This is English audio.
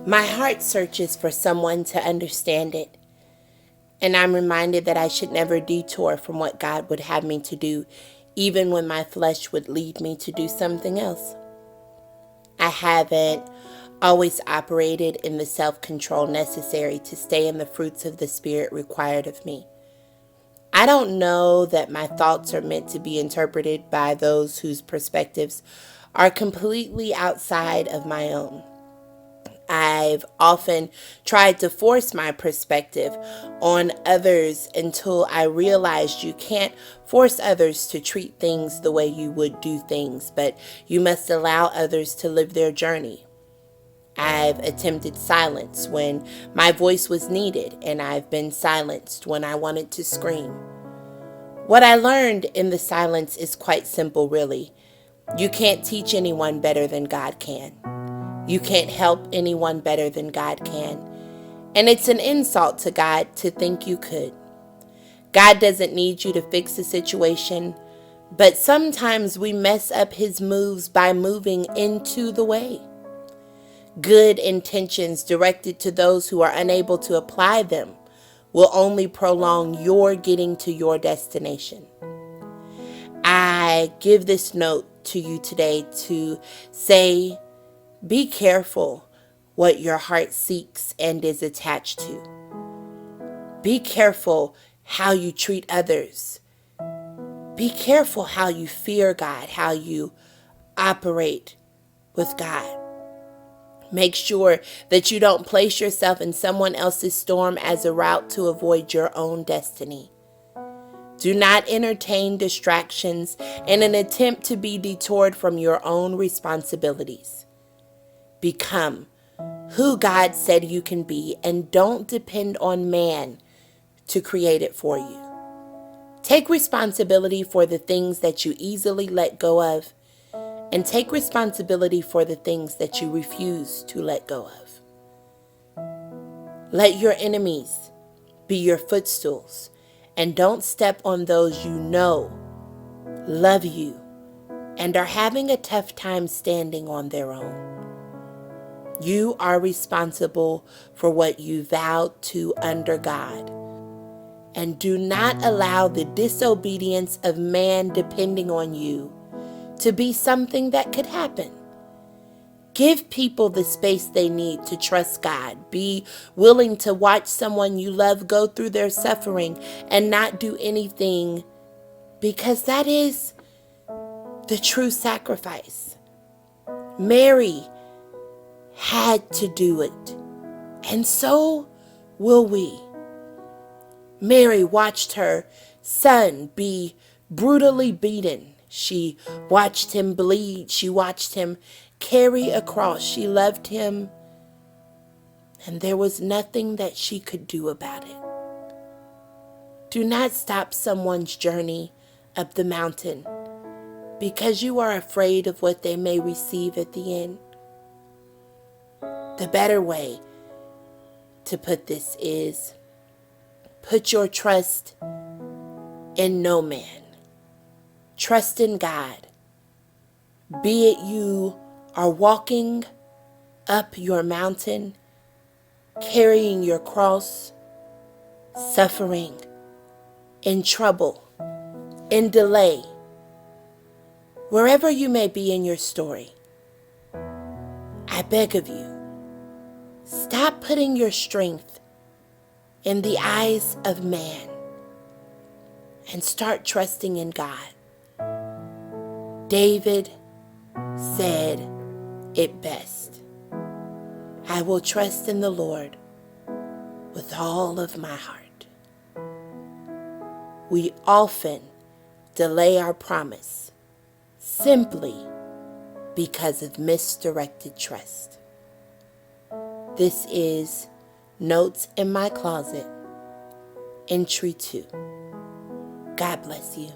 My heart searches for someone to understand it, and I'm reminded that I should never detour from what God would have me to do, even when my flesh would lead me to do something else. I haven't always operated in the self-control necessary to stay in the fruits of the Spirit required of me. I don't know that my thoughts are meant to be interpreted by those whose perspectives are completely outside of my own. I've often tried to force my perspective on others until I realized you can't force others to treat things the way you would do things, but you must allow others to live their journey. I've attempted silence when my voice was needed, and I've been silenced when I wanted to scream. What I learned in the silence is quite simple, really. You can't teach anyone better than God can. You can't help anyone better than God can. And it's an insult to God to think you could. God doesn't need you to fix a situation, but sometimes we mess up his moves by moving into the way. Good intentions directed to those who are unable to apply them will only prolong your getting to your destination. I give this note to you today to say, be careful what your heart seeks and is attached to. Be careful how you treat others. Be careful how you fear God, how you operate with God. Make sure that you don't place yourself in someone else's storm as a route to avoid your own destiny. Do not entertain distractions in an attempt to be detoured from your own responsibilities. Become who God said you can be, and don't depend on man to create it for you. Take responsibility for the things that you easily let go of, and take responsibility for the things that you refuse to let go of. Let your enemies be your footstools, and don't step on those you know love you and are having a tough time standing on their own. You are responsible for what you vowed to under God. And do not allow the disobedience of man depending on you to be something that could happen. Give people the space they need to trust God. Be willing to watch someone you love go through their suffering and not do anything, because that is the true sacrifice. Mary had to do it, and so will we. Mary watched her son be brutally beaten. She watched him bleed. She watched him carry a cross. She loved him, and there was nothing that she could do about it. Do not stop someone's journey up the mountain because you are afraid of what they may receive at the end. The better way to put this is, put your trust in no man. Trust in God. Be it you are walking up your mountain, carrying your cross, suffering, in trouble, in delay, wherever you may be in your story, I beg of you, stop putting your strength in the eyes of man and start trusting in God. David said it best. I will trust in the Lord with all of my heart. We often delay our promise simply because of misdirected trust. This is Notes in My Closet, Entry 2. God bless you.